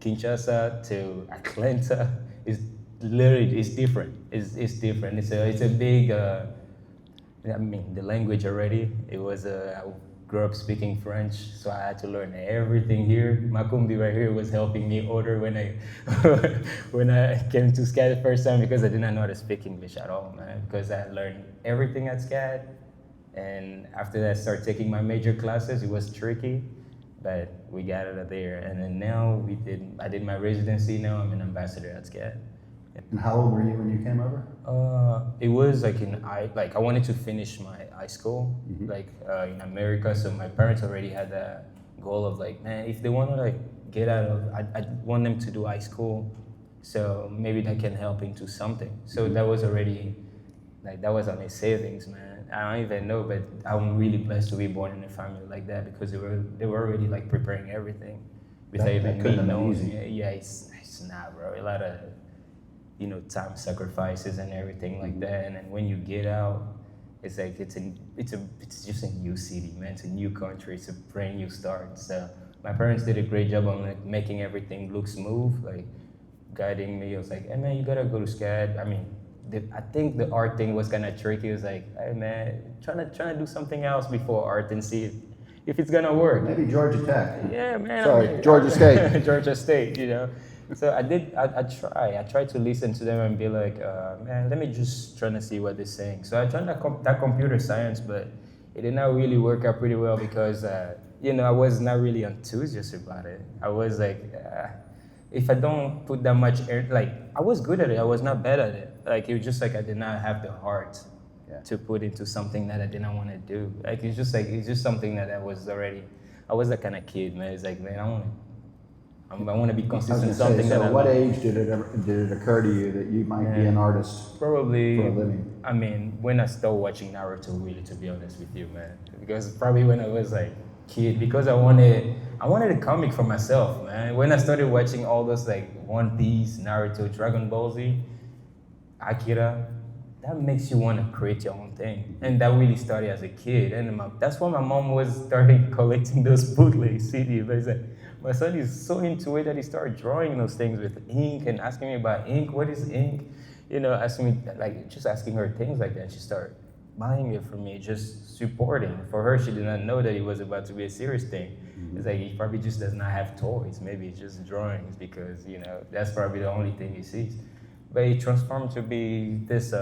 Kinshasa to Atlanta is literally it's different. It's different. It's a big. I mean, the language already. It was I grew up speaking French, so I had to learn everything here. Makumbi right here was helping me order when I when I came to SCAD the first time because I did not know how to speak English at all, man. Because I learned everything at SCAD, and after that, I started taking my major classes. It was tricky, but we got it there. And then now I did my residency. Now I'm an ambassador at SCAD. And how old were you when you came over? It was like I wanted to finish my high school like in America, so my parents already had a goal of like, man, if they want to like get out of, I want them to do high school, so maybe that can help into something. So that was already like that was on my savings, man. I don't even know, but I'm really blessed to be born in a family like that because they were already like preparing everything without even me couldn't have been knowing. easy. Yeah, it's not, bro. A lot of time sacrifices and everything like that. And then when you get out, it's like it's just a new city, man. It's a new country. It's a brand new start. So my parents did a great job on like making everything look smooth, like guiding me. I was like, hey man, you gotta go to SCAD. I mean, I think the art thing was kind of tricky. It was like, hey man, trying to do something else before art and see if it's gonna work. Maybe Georgia Tech. Yeah, man. Sorry, Georgia State. Georgia State, So I tried to listen to them and be like, man, let me just try to see what they're saying. So I tried that computer science, but it did not really work out pretty well because, I was not really enthusiastic about it. I was like, if I don't put that much, like, I was good at it. I was not bad at it. Like, it was just like I did not have the heart to put into something that I did not want to do. Like, it's just something that I was that kind of kid, man. It's like, man, I want to be consistent in something that I what love. age did it occur to you that you might be an artist Probably, for a living? I mean, when I started watching Naruto, really, to be honest with you, man. Because probably when I was like kid, because I wanted a comic for myself, man. When I started watching all those like One Piece, Naruto, Dragon Ball Z, Akira, that makes you want to create your own thing. And that really started as a kid. And that's why my mom was starting collecting those bootleg CDs. But it's like, my son is so into it that he started drawing those things with ink and asking me about ink. What is ink? Asking me, like, just asking her things like that. She started buying it for me, just supporting. For her, she did not know that it was about to be a serious thing. It's like he probably just does not have toys. Maybe it's just drawings because, that's probably the only thing he sees. But it transformed to be this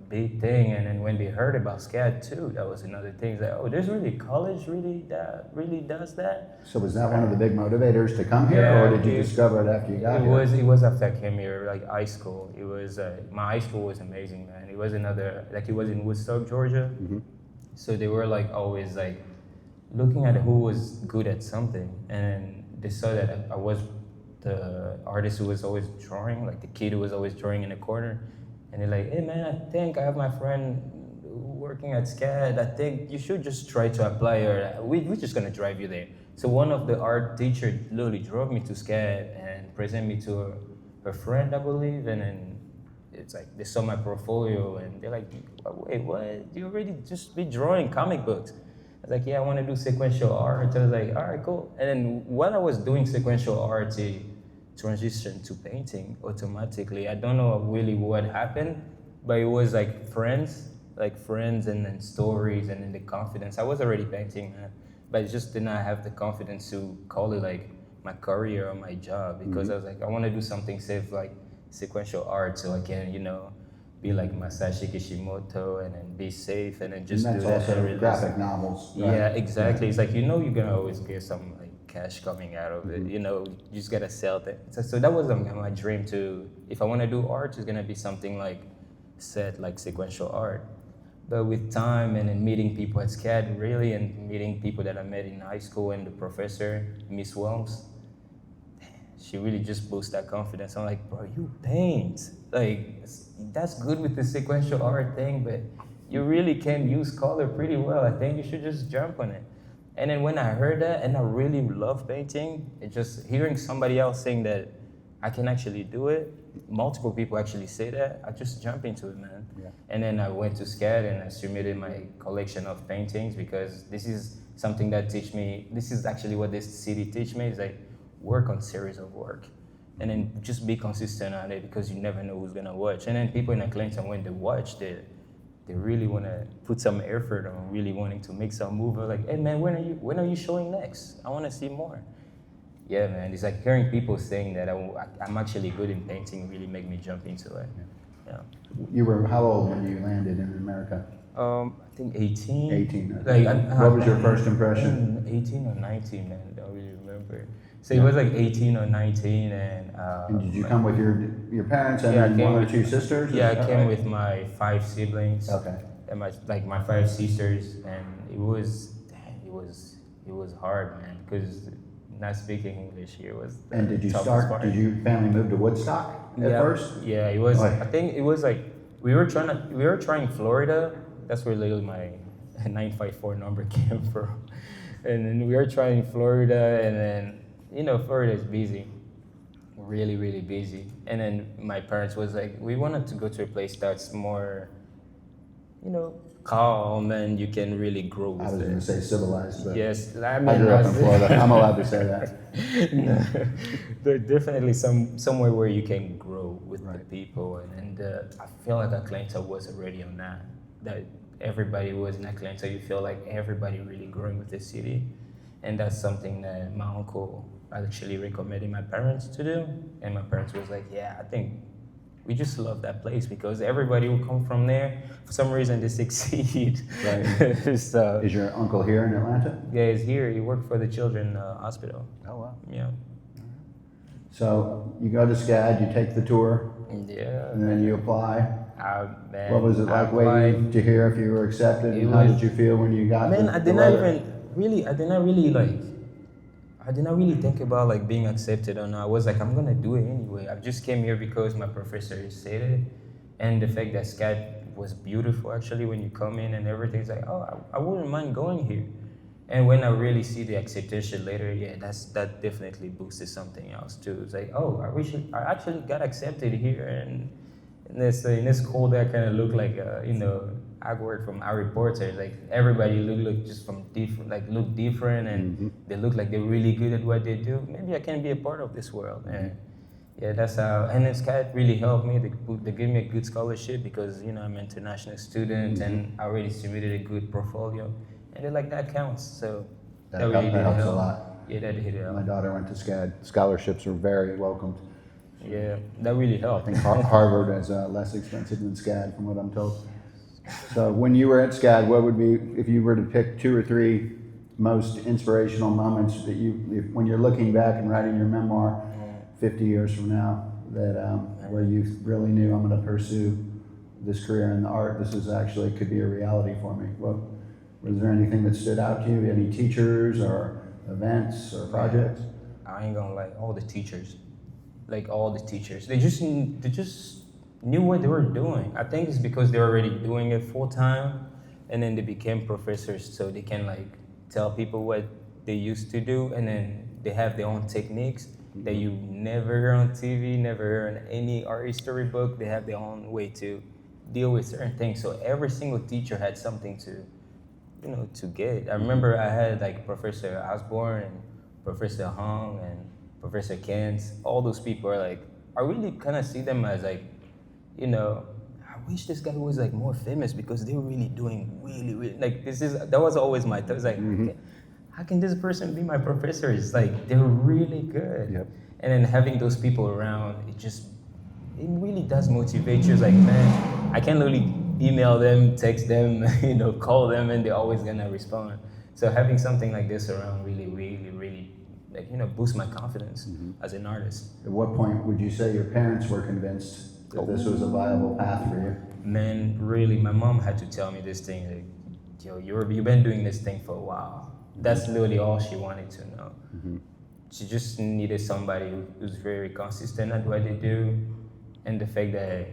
big thing, and then when they heard about SCAD too, that was another thing. It's like, oh, there's really college that really does that. So was that one of the big motivators to come here, or did you discover it after you got here? It was after I came here, like high school. It was my high school was amazing, man. It was it was in Woodstock, Georgia. So they were like always like looking at who was good at something, and they saw that I was the artist who was always drawing, like the kid who was always drawing in the corner. And they're like, hey man, I think I have my friend working at SCAD. I think you should just try to apply, or we're just gonna drive you there. So one of the art teachers literally drove me to SCAD and presented me to her friend, I believe. And then it's like, they saw my portfolio and they're like, wait, what? You already just be drawing comic books. I was like, yeah, I wanna do sequential art. I was like, all right, cool. And then while I was doing sequential art, transition to painting automatically. I don't know really what happened, but it was like friends and then stories and then the confidence. I was already painting, man, but I just did not have the confidence to call it like my career or my job because I was like, I want to do something safe like sequential art so I can, be like Masashi Kishimoto and then be safe and then just and do that. that's also graphic novels. Right? Yeah, exactly. It's like, you're gonna always get some cash coming out of it. You just gotta sell things. So that was my dream too. If I want to do art, it's gonna be something like sequential art. But with time and then meeting people at SCAD, really, and meeting people that I met in high school and the professor, Miss Welms, she really just boosted that confidence. I'm like, bro, you paint. Like, that's good with the sequential art thing, but you really can use color pretty well. I think you should just jump on it. And then when I heard that, and I really love painting, it just hearing somebody else saying that I can actually do it, multiple people actually say that, I just jump into it, man. Yeah. And then I went to SCAD and I submitted my collection of paintings because this is something that teach me, this is actually what this city teach me, is like work on series of work. and then just be consistent on it because you never know who's gonna watch. And then people in Atlanta, when they watch, they really want to put some effort on really wanting to make some move. Like, hey man, when are you showing next? I want to see more. Yeah, man. It's like hearing people saying that I'm actually good in painting really make me jump into it. Yeah. You were how old when you landed in America? I think 18. 18. Like, what was your first impression? 18 or 19, man. I don't really remember. So it was like 18 or 19, And did you come with your parents and then one or two sisters? Yeah, I came with my 5 siblings. Okay. And my 5 sisters, and it was hard, man, because not speaking English here was. And did you start? Part. Did your family move to Woodstock at first? Yeah, it was. I think it was like we were trying Florida. That's where literally my 954 number came from, and then we were trying Florida, and then Florida is busy, really really busy. And then my parents was like, we wanted to go to a place that's more, calm and you can really grow with it. I was going to say civilized, but yes, I grew up in Florida. I'm allowed to say that. No, there's definitely somewhere where you can grow with the people, and I feel like Atlanta was already on that. That everybody was in Atlanta. You feel like everybody really growing with the city, and that's something that my uncle actually recommended my parents to do, and my parents was like, yeah, I think we just love that place because everybody will come from there. For some reason, they succeed. Right. So, is your uncle here in Atlanta? Yeah, he's here. He worked for the children's hospital. Oh, wow. Yeah. So you go to SCAD, you take the tour. Yeah. And then you apply. Man, what was it like waiting to hear if you were accepted? And how did you feel when you got the I did not really think about like being accepted or not. I was like, I'm gonna do it anyway. I just came here because my professor said it, and the fact that SCAD was beautiful actually when you come in and everything's like, oh, I wouldn't mind going here. And when I really see the acceptation later, yeah, that definitely boosted something else too. It's like, oh, I actually got accepted here, and in this school that kind of looked like I work from Harry Potter. Like everybody look just from different, like look different, and they look like they're really good at what they do. Maybe I can be a part of this world. And yeah, that's how. And this guy really helped me. They gave me a good scholarship because I'm an international student and I already submitted a good portfolio. And they're like, that counts. So that really helps a lot. Yeah, that did help. My daughter went to SCAD. Scholarships are very welcomed. Yeah, that really helped. I think Harvard is less expensive than SCAD, from what I'm told. So when you were at SCAD, what would be, if you were to pick 2 or 3 most inspirational moments that when you're looking back and writing your memoir 50 years from now, that where you really knew, I'm going to pursue this career in the art, this is actually could be a reality for me. Was there anything that stood out to you? Any teachers or events or projects? I ain't gonna lie, all the teachers. Like all the teachers. They just knew what they were doing. I think it's because they're already doing it full time, and then they became professors, so they can like tell people what they used to do, and then they have their own techniques that you never hear on TV, never hear in any art history book. They have their own way to deal with certain things. So every single teacher had something to get. I remember I had like Professor Osborne and Professor Hong and Professor Kent. All those people are like, I really kind of see them as like, I wish this guy was like more famous because they were really doing really, really, like that was always my thought. It's like, okay, how can this person be my professor? It's like, they're really good. Yep. And then having those people around, it really does motivate you. It's like, man, I can literally email them, text them, call them, and they're always gonna respond. So having something like this around really, really, really, like, boosts my confidence as an artist. At what point would you say your parents were convinced that this was a viable path for you? Man, really, my mom had to tell me this thing, like, yo, you've been doing this thing for a while. That's literally all she wanted to know. She just needed somebody who's very consistent at what they do, and the fact that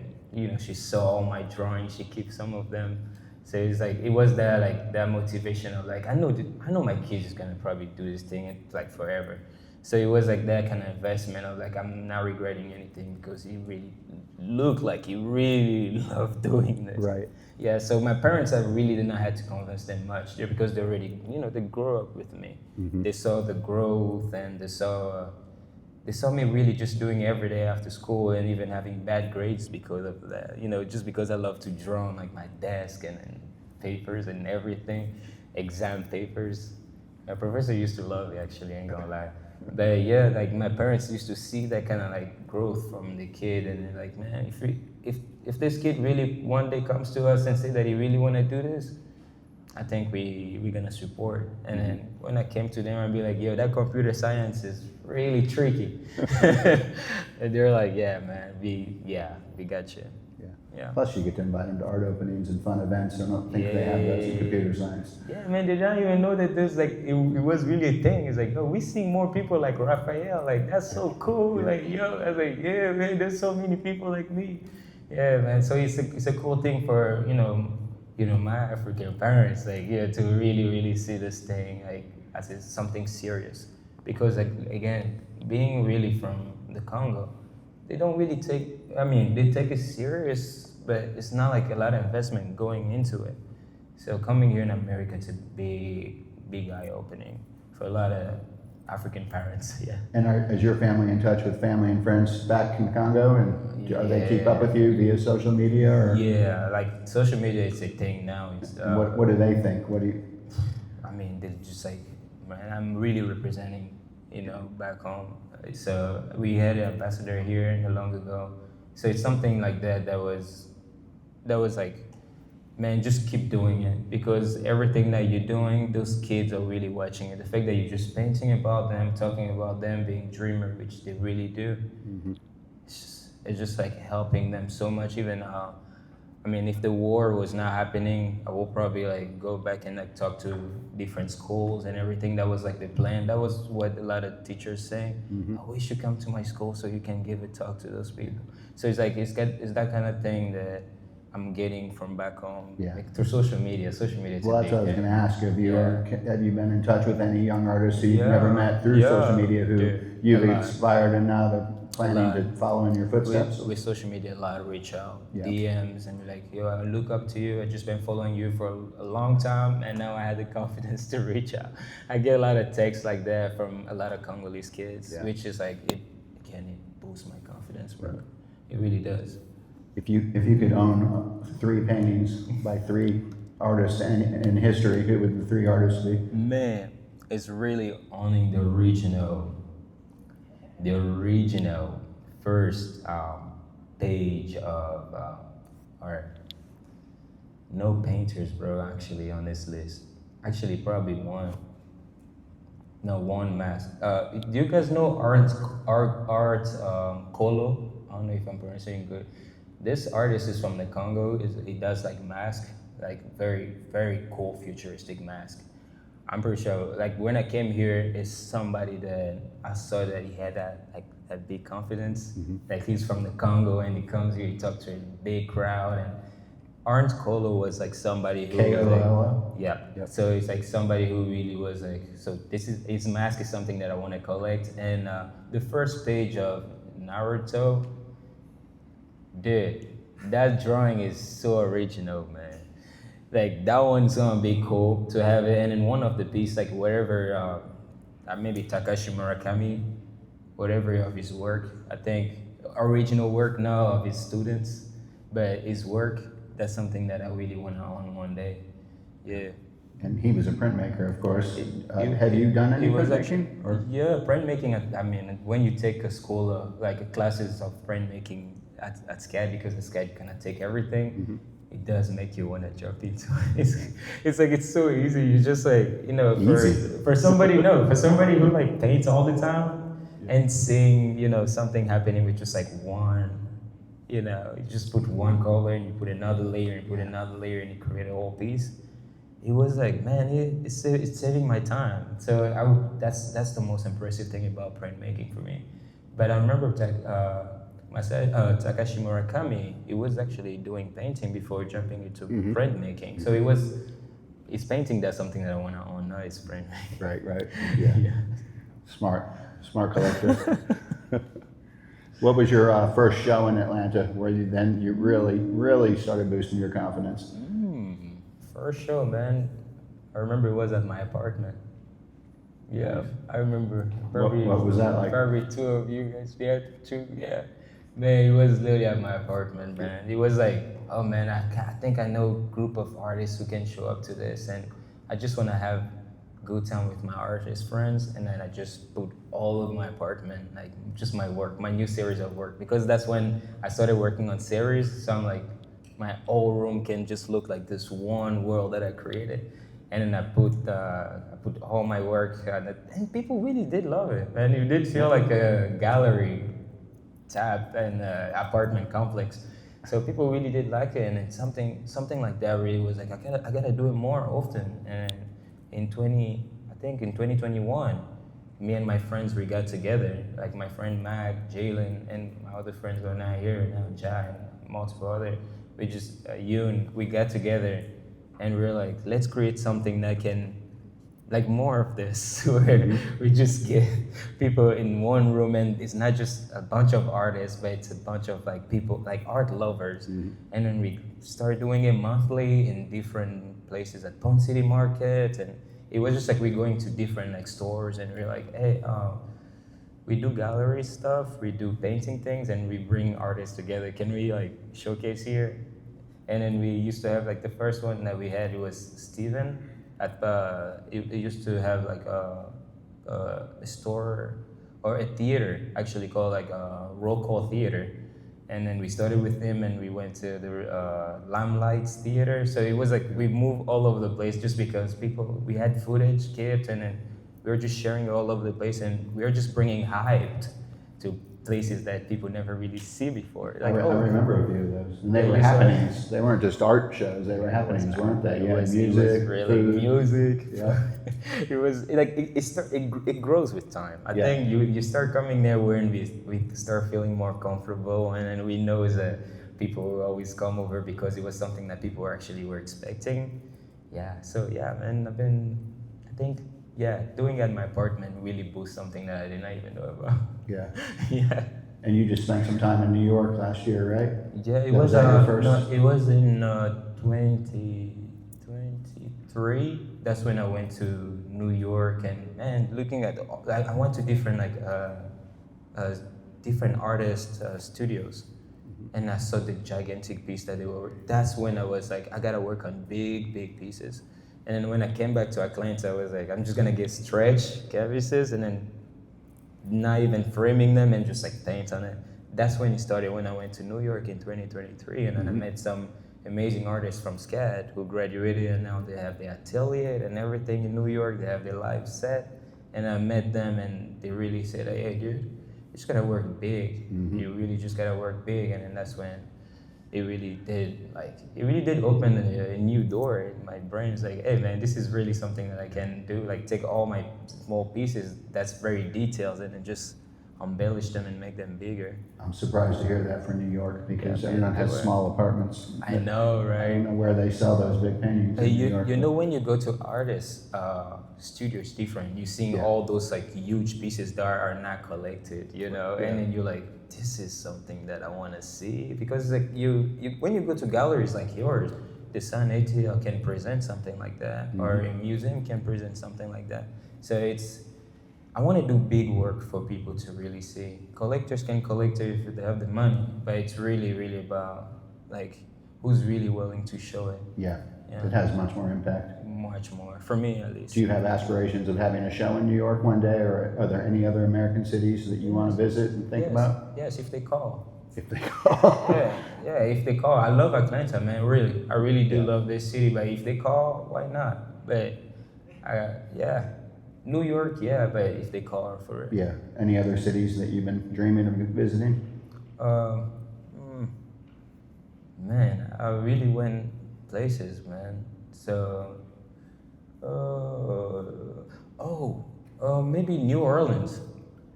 she saw all my drawings, she keeps some of them. So it's like, it was that motivation of like, I know my kid is gonna probably do this thing like forever. So it was like that kind of investment of like, I'm not regretting anything because he really looked like he really loved doing this. Right. Yeah, so my parents, I really did not have to convince them much because they already, they grew up with me. They saw the growth and they saw, they saw me really just doing every day after school and even having bad grades because of that. You know, just because I love to draw on like my desk and papers and everything, exam papers. My professor used to love it actually, ain't gonna lie. But yeah, like my parents used to see that kind of like growth from the kid, and they're like, man, if this kid really one day comes to us and say that he really want to do this, I think we're gonna support. And then when I came to them, I'd be like, yo, that computer science is really tricky. And they're like, yeah, man, we got you. Yeah. Plus, you get to invite them to art openings and fun events. I don't think they have those in computer science. Yeah, man, they don't even know that there's like, it was really a thing. It's like, oh, we see more people like Raphael. Like, that's so cool. Like, yo, I was like, yeah, man, there's so many people like me. Yeah, man. So it's a cool thing for, my African parents, like, yeah, to really, really see this thing like as it's something serious. Because, like, again, being really from the Congo, they don't really they take it serious, but it's not like a lot of investment going into it. So coming here in America, it's a big eye-opening for a lot of African parents, yeah. And is your family in touch with family and friends back in Congo? And are they keep up with you via social media? Or? Yeah, like social media is a thing now. What do they think? What do you? I mean, they're just like, man, I'm really representing, back home. So we had an ambassador here not long ago. So it's something like that was like, man, just keep doing it, because everything that you're doing, those kids are really watching it. The fact that you're just painting about them, talking about them being dreamer, which they really do, it's just like helping them so much. Even if the war was not happening, I will probably like go back and like talk to different schools and everything. That was like the plan. That was what a lot of teachers saying. Oh, we should come to my school so you can give a talk to those people. So it's like it's that kind of thing that I'm getting from back home, like through social media. Social media. Well, that's what I was going to ask. Have you been in touch with any young artists who you've never met through social media who you've inspired and now they're planning to follow in your footsteps? With social media, a lot of reach out, DMs, and be like, yo, I look up to you. I've just been following you for a long time, and now I had the confidence to reach out. I get a lot of texts like that from a lot of Congolese kids, which is like, it boosts my confidence, bro. It really does. If you could own 3 paintings by 3 artists in history, who would the 3 artists be? Man, it's really owning the original first page of art. No painters, bro, actually, on this list. Actually, probably one. No, one mask. Do you guys know Art Kolo? I don't know if I'm pronouncing good. This artist is from the Congo. He does like mask, like very, very cool futuristic mask. I'm pretty sure, like when I came here, it's somebody that I saw that he had that big confidence. Like he's from the Congo and he comes here, he talks to a big crowd. And Orange Kolo was like somebody who was like, So it's like somebody who really was like, so his mask is something that I want to collect. And the first page of Naruto, dude, that drawing is so original, man. Like that one's gonna be cool to have it. And in one of the pieces, like whatever, maybe Takashi Murakami, whatever of his work, I think original work now of his students, but his work, that's something that I really want to own one day. Yeah. And he was a printmaker, of course. Have you done any printmaking? Yeah, printmaking. I mean, when you take a school, like classes of printmaking at SCAD, because the SCAD kind of take everything, it does make you want to jump into it. It's like, it's so easy. You just like, for somebody who like paints all the time and seeing, something happening with just like one, you just put one color and you put another layer and put another layer and you create a whole piece. It was like, man, it's saving my time. So that's the most impressive thing about printmaking for me. But I remember Takashi Murakami, he was actually doing painting before jumping into printmaking. So his painting, that's something that I want to own, not his printmaking. Right. Yeah. Smart collector. What was your first show in Atlanta where you really started boosting your confidence? First show, man. I remember it was at my apartment. Yeah, I remember. What was that like? Probably two of you guys. Yeah, two. Yeah, man, it was literally at my apartment, man. It was like, oh man, I think I know a group of artists who can show up to this, and I just want to have good time with my artist friends, and then I just put all of my apartment, like just my work, my new series of work, because that's when I started working on series. So I'm like, my whole room can just look like this one world that I created. And then I put all my work on it, and people really did love it. And it did feel like a gallery tab and apartment complex. So people really did like it, and it's something like that really was like I gotta do it more often. And I think in 2021, me and my friends we got together, like my friend Mag, Jalen, and my other friends who are not here now, Jai, and multiple other. We just Yoon, we got together, and we were like, let's create something that can like more of this where we just get people in one room, and it's not just a bunch of artists, but it's a bunch of like people like art lovers. And then we start doing it monthly in different places at Pond City Market, and it was just like we're going to different like stores, and we're like, hey, we do gallery stuff, we do painting things, and we bring artists together, can we like showcase here? And then we used to have like the first one that we had, it was Steven at it used to have like a store or a theater actually called like a roll call theater. And then we started with him, and we went to the Limelights Theater. So it was like we moved all over the place just because we had footage kept, and then we were just sharing it all over the place, and we were just bringing hype to places that people never really see before. Like, I remember a few of those. And they were Yeah, happenings. They weren't just art shows, they were happenings, weren't they? It was really food. music. Yeah. It was like it grows with time. I think you start coming there when we start feeling more comfortable, and then we know that people will always come over because it was something that people actually were expecting. Yeah. So yeah, man, I think doing it at my apartment really boosts something that I didn't even know about. Yeah. Yeah. And you just spent some time in New York last year, right? Yeah, it Was that your first? No, it was in 2023. That's when I went to New York, and man, looking at I went to different different artist studios, and I saw the gigantic piece that they were. That's when I was like, I gotta work on big pieces. And then when I came back to our clients, I was like, I'm just gonna get stretch canvases and then not even framing them and just like paint on it. That's when it started, when I went to New York in 2023, and then I met some amazing artists from SCAD who graduated, and now they have their atelier and everything in New York. They have their live set, and I met them, and they really said, hey dude, you just gotta work big. You really just gotta work big. And then that's when it really did open a new door in my brain. It's like, hey man, this is really something that I can do, like take all my small pieces that's very detailed and then just embellish them and make them bigger. I'm surprised to hear that for New York, because everyone has small apartments. I know, right? I don't know where they sell those big paintings in New York. You know, when you go to artists' studios, different. You're seeing all those like huge pieces that are not collected, you know, and then you're like, this is something that I want to see, because like you when you go to galleries like yours, the Sun ATL can present something like that, or a museum can present something like that. So I want to do big work for people to really see. Collectors can collect it if they have the money, but it's really about like who's really willing to show it. Yeah, it has much more impact. Much more, for me at least. Do you have aspirations of having a show in New York one day, or are there any other American cities that you want to visit and think about? Yes, if they call. If they call. If they call. I love Atlanta, man, really. I really do love this city, but if they call, why not? But, New York, but if they call for it. Yeah. Any other cities that you've been dreaming of visiting? Man, I really went places, man. So, maybe New Orleans.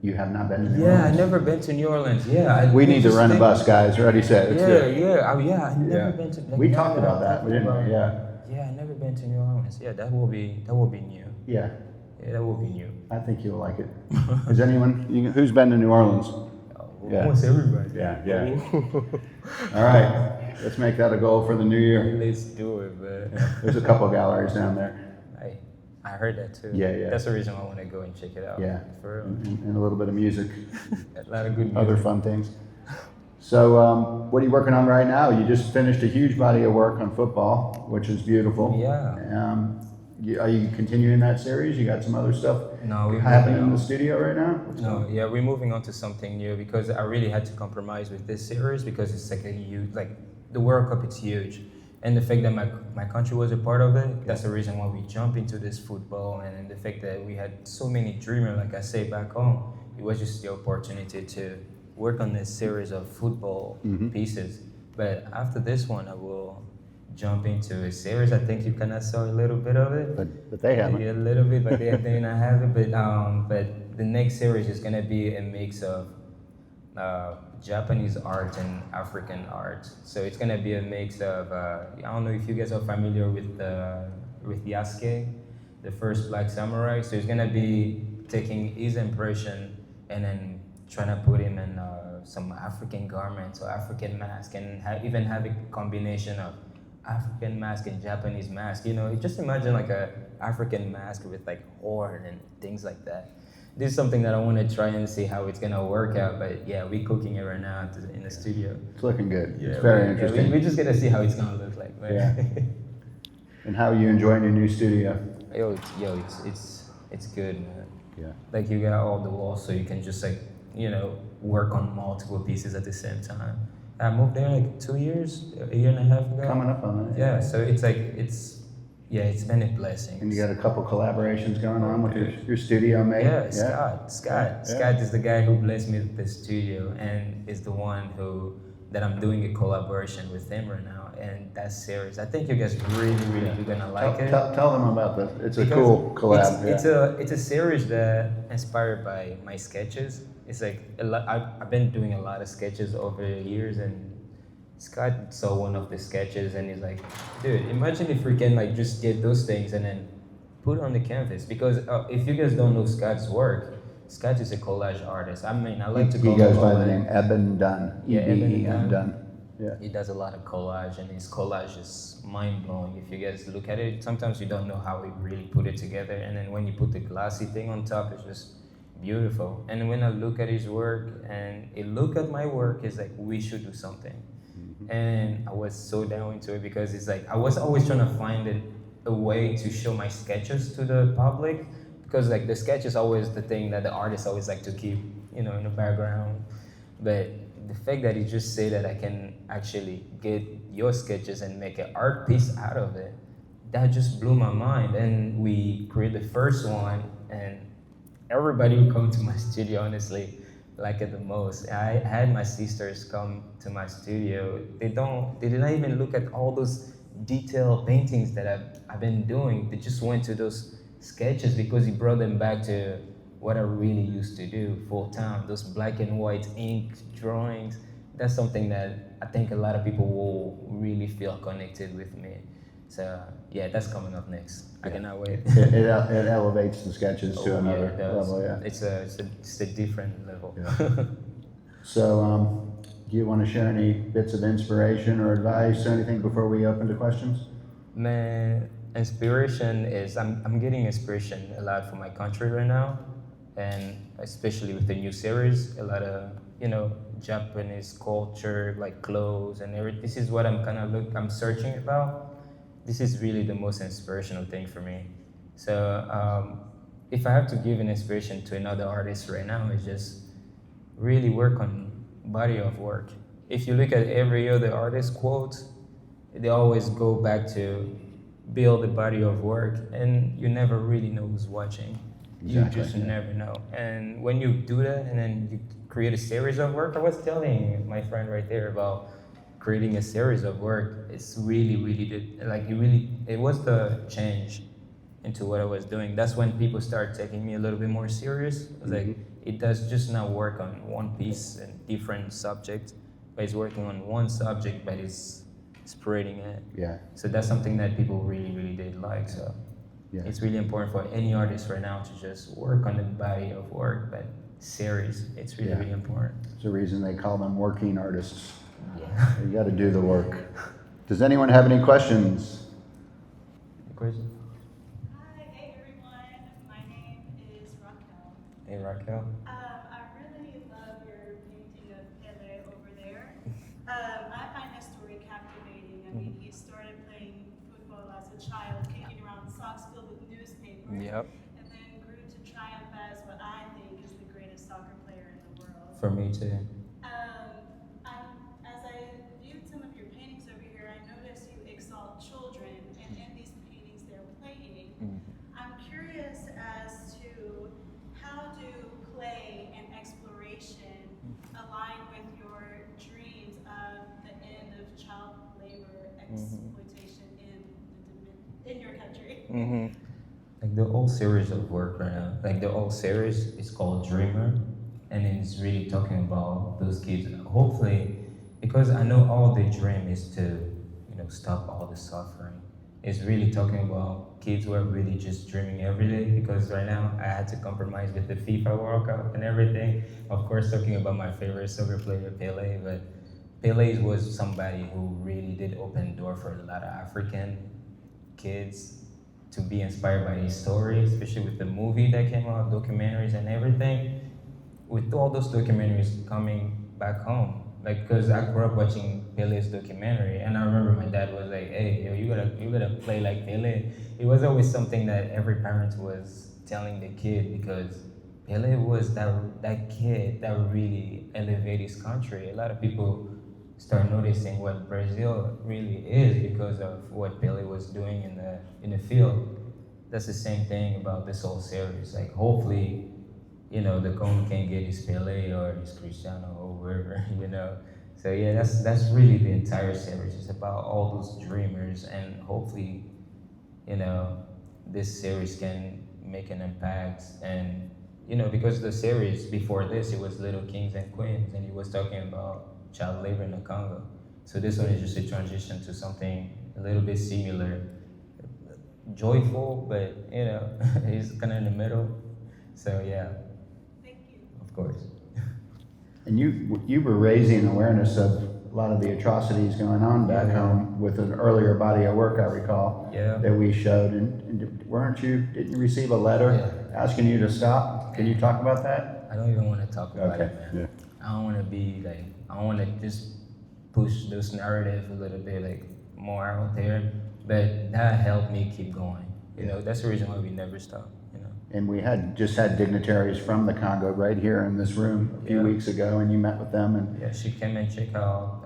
You have not been to New Orleans? Yeah, I've never been to New Orleans. Yeah, we need to rent a bus, guys. Already said. I've never been to. We talked about that, didn't we? Yeah. Yeah, I've never been to New Orleans. Yeah, that will be new. Yeah. Yeah, that will be new. I think you'll like it. Is anyone who's been to New Orleans? Almost everybody. Yeah. All right, let's make that a goal for the new year. Let's do it, man. There's a couple galleries down there. Hey, I heard that too. Yeah. That's the reason why I want to go and check it out. Yeah. For real. And a little bit of music, A lot of good music. other fun things. So, what are you working on right now? You just finished a huge body of work on football, which is beautiful. Yeah. Are you continuing that series? You got some other stuff No, happening in the studio right now? No, yeah, we're moving on to something new because I really had to compromise with this series because it's like a huge, like the World Cup, it's huge. And the fact that my country was a part of it, that's the reason why we jumped into this football. And the fact that we had so many dreamers, like I say back home, it was just the opportunity to work on this series of football pieces. But after this one, I will jump into a series. I think you kind of saw a little bit of it. But they haven't. Yeah, a little bit, but they not have it. But the next series is gonna be a mix of Japanese art and African art. So it's gonna be a mix of I don't know if you guys are familiar with Yasuke, the first black samurai. So it's gonna be taking his impression and then trying to put him in some African garments or African mask, and even have a combination of African mask and Japanese mask. You know, just imagine like a African mask with like horn and things like that. This is something that I want to try and see how it's gonna work out. But yeah, we're cooking it right now in the studio. It's looking good. Yeah, it's very interesting. Yeah, we're just gonna see how it's gonna look like. Right? Yeah. And how are you enjoying your new studio? It's good, man. Yeah. Like you got all the walls, so you can just like work on multiple pieces at the same time. I moved there like 2 years, a year and a half ago. Coming up on that. Yeah, so it's been a blessing. And you got a couple collaborations going on with your studio mate? Yeah, Scott is the guy who blessed me with the studio and is the one that I'm doing a collaboration with him right now. And that's serious. I think you guys really are gonna like it. Tell them about this. It's a cool collab. It's a series that inspired by my sketches. It's like I've been doing a lot of sketches over the years, and Scott saw one of the sketches and he's like, dude, imagine if we can like just get those things and then put on the canvas. Because if you guys don't know Scott's work, Scott is a collage artist. I mean, I like to call him. He goes by the name Eben Dunn. Yeah, Eben Dunn. Yeah. He does a lot of collage, and his collage is mind-blowing. If you guys look at it, sometimes you don't know how he really put it together. And then when you put the glassy thing on top, it's just beautiful. And when I look at his work and I look at my work, it's like, we should do something. And I was so down into it because it's like I was always trying to find a way to show my sketches to the public, because like the sketch is always the thing that the artists always like to keep in the background. But the fact that you just say that I can actually get your sketches and make an art piece out of it, that just blew my mind. And we created the first one, and everybody would come to my studio, honestly, like it the most. I had my sisters come to my studio. They did not even look at all those detailed paintings that I've been doing. They just went to those sketches because it brought them back to what I really used to do full time. Those black and white ink drawings. That's something that I think a lot of people will really feel connected with me. So yeah, that's coming up next. I cannot wait. It elevates the sketches to another level. Yeah, it's a different level. Yeah. So, do you want to share any bits of inspiration or advice or anything before we open to questions? Man, inspiration is I'm getting inspiration a lot from my country right now, and especially with the new series, a lot of Japanese culture, like clothes and everything. This is what I'm searching about. This is really the most inspirational thing for me. So if I have to give an inspiration to another artist right now, it's just really work on body of work. If you look at every other artist quote, they always go back to build a body of work, and you never really know who's watching. Exactly. You just never know. And when you do that and then you create a series of work, I was telling my friend right there about creating a series of work. It's really good. Like it was the change into what I was doing. That's when people start taking me a little bit more serious. It was like, it does just not work on one piece and different subject, but it's working on one subject, but it's spreading it. Yeah. So that's something that people really did like. So yeah. It's really important for any artist right now to just work on the body of work, but series. It's really important. There's a reason they call them working artists. Yeah. You got to do the work. Does anyone have any questions? Question? Hi, hey Hey, Raquel. I really love your painting of Pele over there. I find his story captivating. I mean, he started playing football as a child, kicking around socks filled with newspaper, Yep. and then grew to triumph as what I think is the greatest soccer player in the world. For me too. As I viewed some of your paintings over here, I noticed you exalt children, and in these paintings they're playing. I'm curious as to how do play and exploration align with your dreams of the end of child labor exploitation in your country? Like the whole series of work right now, like the whole series is called Dreamer, and it's really talking about those kids. Hopefully, because I know all they dream is to, stop all the suffering. It's really talking about kids who are really just dreaming every day. Because right now I had to compromise with the FIFA World Cup and everything. Of course, talking about my favorite soccer player Pele, but Pele was somebody who really did open door for a lot of African kids to be inspired by his story, especially with the movie that came out, documentaries and everything. With all those documentaries coming back home, like because I grew up watching Pele's documentary, and I remember my dad was like, "Hey, yo, you gotta play like Pele." It was always something that every parent was telling the kid because Pele was that kid that really elevated his country. A lot of people start noticing what Brazil really is because of what Pele was doing in the field. That's the same thing about this whole series. Like hopefully, the Congo can get his Pele or his Cristiano or whoever. So yeah, that's really the entire series. It's about all those dreamers, and hopefully, you know, this series can make an impact. And because the series before this, it was Little Kings and Queens, and he was talking about child labor in the Congo. So this one is just a transition to something a little bit similar, joyful, but it's kind of in the middle. So yeah, Thank you. of course. And you were raising awareness of a lot of the atrocities going on back home with an earlier body of work, I recall, that we showed. And didn't you receive a letter asking you to stop? Can you talk about that? I don't even want to talk about Okay. it, man. I don't want to be like, I want to just push this narrative a little bit like more out there. But that helped me keep going. That's the reason why we never stop. And we just had dignitaries from the Congo right here in this room a few weeks ago, and you met with them. And yeah, she came and checked out.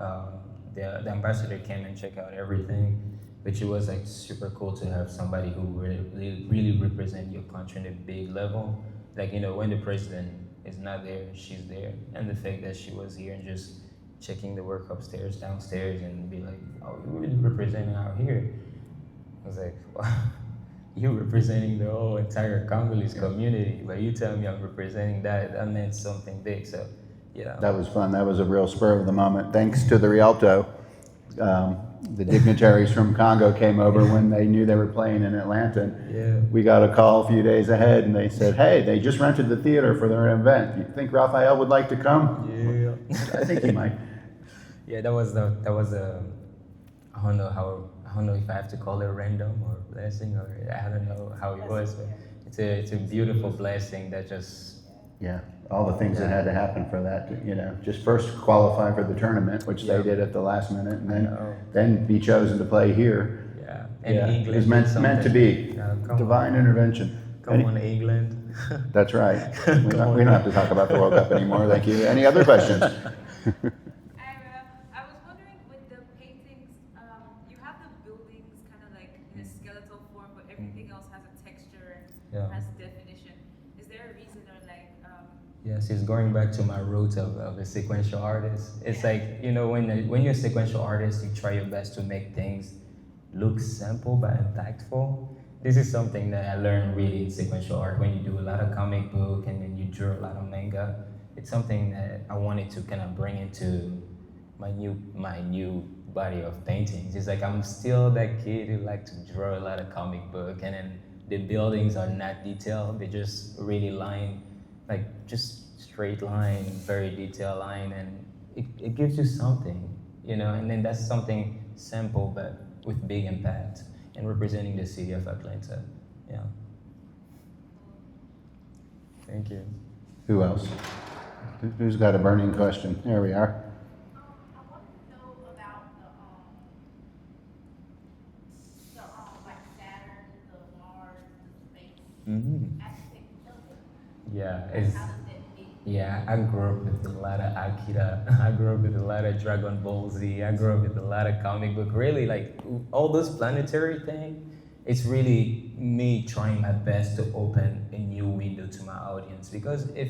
The ambassador came and checked out everything, which it was like super cool to have somebody who really represent your country in a big level. Like when the president is not there, she's there, and the fact that she was here and just checking the work upstairs, downstairs, and be like, "Oh, you're really representing out here." I was like, "Wow." You're representing the whole entire Congolese community, but you tell me I'm representing that meant something big. So, yeah. that was fun. That was a real spur of the moment. Thanks to the Rialto, the dignitaries from Congo came over when they knew they were playing in Atlanta. Yeah. We got a call a few days ahead, and they said, "Hey, they just rented the theater for their event. You think Raphael would like to come?" Yeah. I think he might. Yeah, that was I don't know if I have to call it random or blessing, or I don't know how it was, but it's a beautiful blessing that just Yeah, all the things that had to happen for that, just first qualify for the tournament, which they did at the last minute, and then be chosen to play here. Yeah, and England it was meant to be. Divine intervention. Come on, England. That's right. We don't have to talk about the World Cup anymore. Thank you. Any other questions? I was wondering with the paintings, you have the buildings kind of like in a skeletal form, but everything else has a texture, has definition. Is there a reason or like? Yes, it's going back to my roots of a sequential artist. It's like, when you're a sequential artist, you try your best to make things look simple but impactful. This is something that I learned really in sequential art when you do a lot of comic book and then you draw a lot of manga. It's something that I wanted to kind of bring into my new body of paintings. It's like I'm still that kid who like to draw a lot of comic book, and then the buildings are not detailed. They just really like just straight line, very detailed line, and it gives you something, and then that's something simple but with big impact and representing the city of Atlanta. Yeah. Thank you. Who else? Who's got a burning question? There we are. I wanted to know about like Saturn, the Mars, the space aspect of it. Yeah, Like, it's how does that fit? yeah. I grew up with a lot of Akira. I grew up with a lot of Dragon Ball Z. I grew up with a lot of comic book. Really, like all those planetary thing. It's really me trying my best to open a new window to my audience because if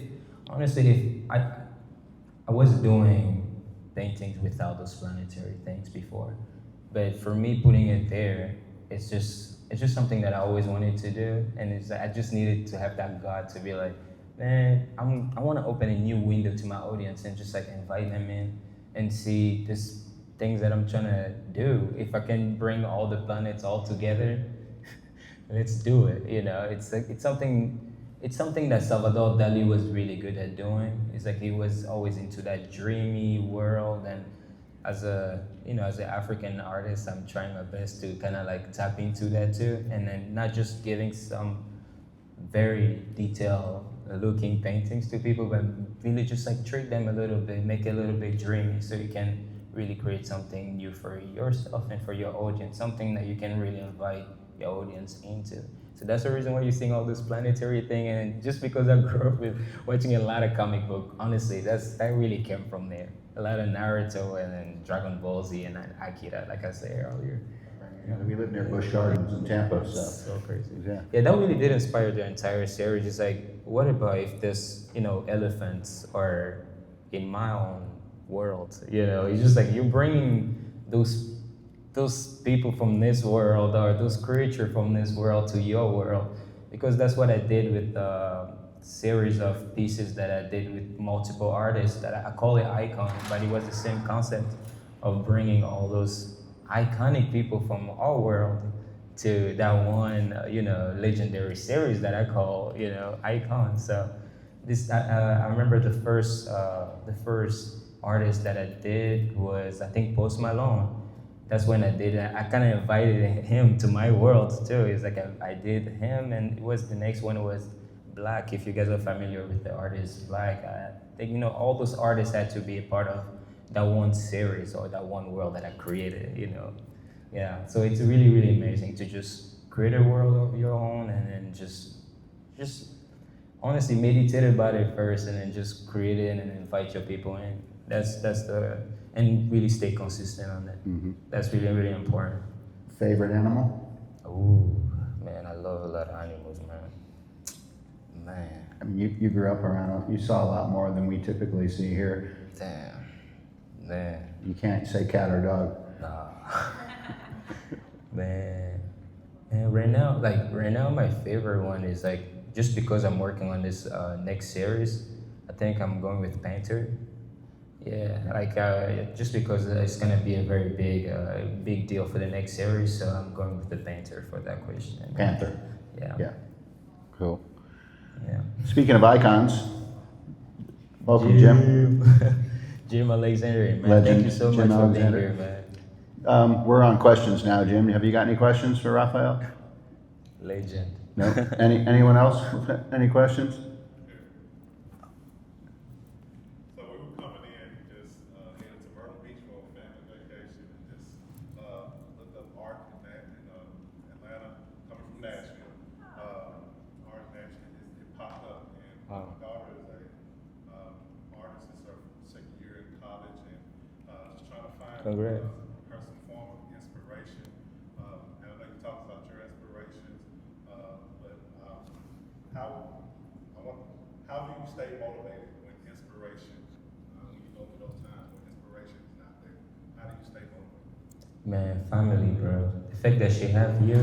honestly, if I was doing paintings without those planetary things before, but for me putting it there, it's just something that I always wanted to do, and I just needed to have that God to be like, man, I want to open a new window to my audience and just like invite them in and see this things that I'm trying to do. If I can bring all the planets all together, let's do it. It's like it's something that Salvador Dali was really good at doing. It's like he was always into that dreamy world, and as an African artist, I'm trying my best to kind of like tap into that too, and then not just giving some very detailed looking paintings to people, but really just like trick them a little bit, make it a little bit dreamy, so you can really create something new for yourself and for your audience, something that you can really invite your audience into. So that's the reason why you're seeing all this planetary thing, and just because I grew up with watching a lot of comic book, honestly, that really came from there. A lot of Naruto and then Dragon Ball Z and then Akira, like I said earlier. Yeah, we live near Busch Gardens in Tampa, so. So crazy. Yeah. Yeah, that really did inspire the entire series. It's like, what about if this, elephants are in my own world? It's just like you're bringing those people from this world or those creatures from this world to your world, because that's what I did with the series of pieces that I did with multiple artists. That I call it Icon, but it was the same concept of bringing all those iconic people from our world to that one, legendary series that I call, Icon. So I remember the first artist that I did was, I think, Post Malone. That's when I did it. I kind of invited him to my world too. It's like I did him, and the next one was Black. If you guys are familiar with the artist Black, I think all those artists had to be a part of that one series or that one world that I created. Yeah. So it's really, really amazing to just create a world of your own, and then just honestly meditate about it first, and then just create it and invite your people in. And really stay consistent on that. That's really, really important. Favorite animal? Ooh, man, I love a lot of animals, man. I mean, you grew up around, you saw a lot more than we typically see here. Damn, man. You can't say cat or dog. Nah. Man. And right now, my favorite one is like, just because I'm working on this next series, I think I'm going with Panther. Yeah, just because it's gonna be a very big deal for the next series, so I'm going with the Panther for that question. Panther. Yeah. Yeah. Cool. Yeah. Speaking of icons, welcome, Jim. Jim Alexander, man. Legend, Thank you so Jim much for being Alexander. here, man. We're on questions now, Jim. Have you got any questions for Raphael? Legend. No. Anyone else? Any questions? So we were coming in, just headed to Myrtle Beach for a family vacation, and just looked up art in Atlanta, coming from Nashville. Art in Nashville, it popped up, and Wow. my daughter is a artist. It's her second year in college, and just trying to find Congrats. her some form of inspiration. And I know you talked about your inspirations, but how do you stay motivated when inspiration, when you go through those times when inspiration is not there? How do you stay motivated? Man, family, bro. The fact that she have you,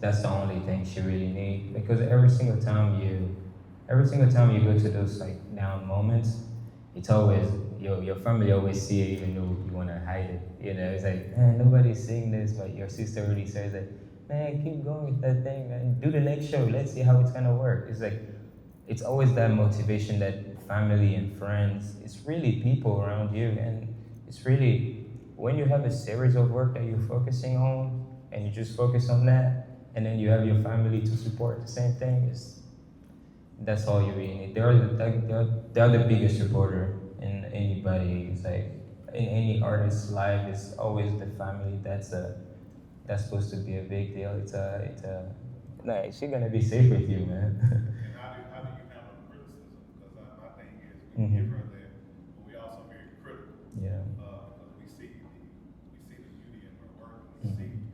that's the only thing she really need. Because every single time you go to those like down moments, it's always your family always see it, even though you wanna hide it. It's like, man, nobody's seeing this, but your sister really says that, man, keep going with that thing, man. Do the next show. Let's see how it's gonna work. It's like, it's always that motivation that family and friends, it's really people around you, and it's really, when you have a series of work that you're focusing on, and you just focus on that, and then you have your family to support the same thing, That's all you really need. They're the biggest supporter in anybody's like in any artist's life. It's always the family. That's supposed to be a big deal. It's a like she's gonna be safe with you, man. And how do you handle criticism? Because my thing is we give her that, but we also very critical. Yeah. Because we see the beauty in her work, we see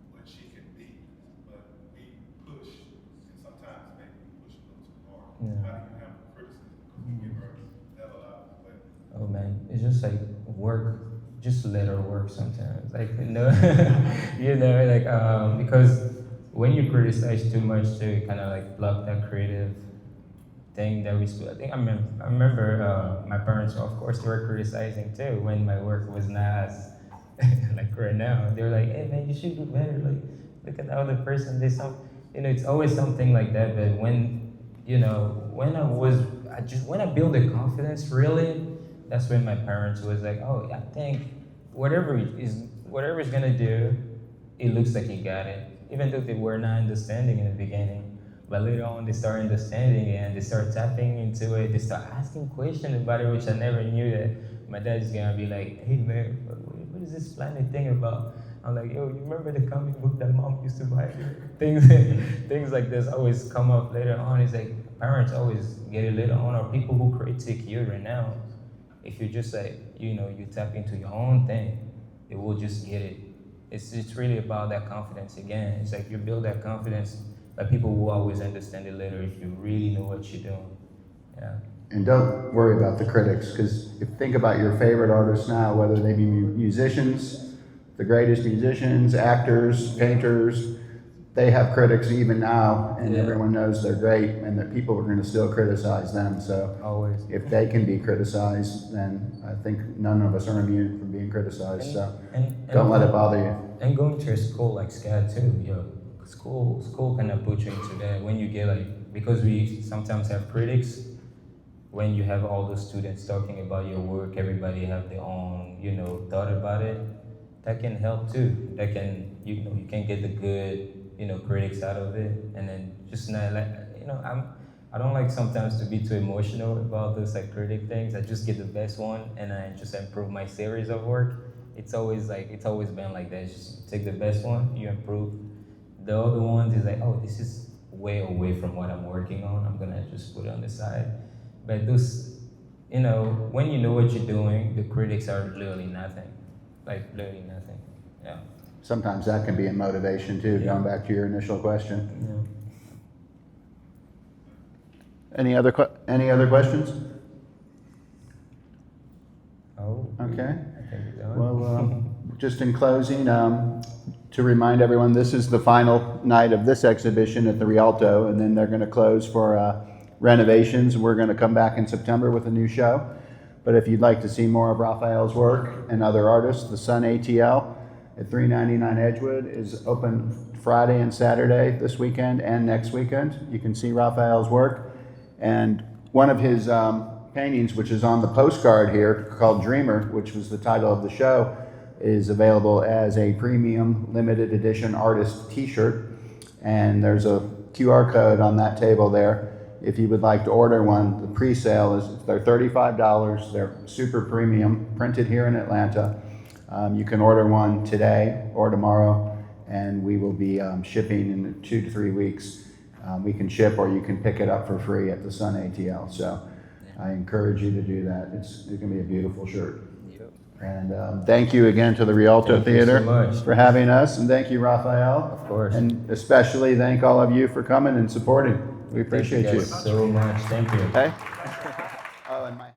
what she can be, but we push, and sometimes maybe we push a little too hard. Yeah. How do you handle criticism? Because we give her that a lot as well. Oh man, it's just like work. Just let her work sometimes. Like because when you criticize too much, to kind of like block that creative thing that we still. I remember my parents, of course, they were criticizing too when my work was not as like right now. They were like, "Hey man, you should do better. Like, look at the other person. They some, it's always something like that. But when I built the confidence really, that's when my parents was like, "Oh, I think whatever he's gonna do, it looks like he got it." Even though they were not understanding in the beginning, but later on they start understanding it and they start tapping into it. They start asking questions about it, which I never knew that my dad's gonna be like, "Hey man, what is this planet thing about?" I'm like, "Yo, you remember the comic book that mom used to buy?" Things like this always come up later on. It's like parents always get it later on, or people who critique you right now. If you just like, you tap into your own thing, it will just get it. It's really about that confidence again. It's like you build that confidence, but people will always understand it later if you really know what you're doing. Yeah. And don't worry about the critics, because if you think about your favorite artists now, whether they be musicians, the greatest musicians, actors, painters, they have critics even now, and everyone knows they're great, and that people are going to still criticize them. So Always. if they can be criticized, then I think none of us are immune from being criticized. So don't let it bother you. And going to a school like SCAD too, school kind of put you into that when you get like, because we sometimes have critics, when you have all those students talking about your work, everybody have their own, thought about it, that can help too. That can, you can get the good, critics out of it, and then just not like, I don't like sometimes to be too emotional about those like critic things. I just get the best one and I just improve my series of work. It's always been like that. Just take the best one, you improve. The other ones is like, oh, this is way away from what I'm working on. I'm gonna just put it on the side. But those, when you know what you're doing, the critics are literally nothing. Like literally nothing. Yeah. Sometimes that can be a motivation too, going back to your initial question. Yeah. Any other questions? Oh. Okay. I think we're done. Well, just in closing, to remind everyone, this is the final night of this exhibition at the Rialto, and then they're going to close for renovations. We're going to come back in September with a new show. But if you'd like to see more of Raphael's work and other artists, the Sun ATL at 399 Edgewood is open Friday and Saturday this weekend and next weekend. You can see Raphael's work. And one of his paintings, which is on the postcard here, called Dreamer, which was the title of the show, is available as a premium limited edition artist t-shirt. And there's a QR code on that table there. If you would like to order one, the pre-sale they're $35. They're super premium, printed here in Atlanta. You can order one today or tomorrow, and we will be shipping in 2 to 3 weeks. We can ship, or you can pick it up for free at the Sun ATL. So I encourage you to do that. It's going to be a beautiful shirt. Yep. And thank you again to the Rialto Thank you Theater so much. for having us, and thank you, Raphael. Of course. And especially thank all of you for coming and supporting. We appreciate Thank you you. guys so much. Thank you. Okay? Oh, and my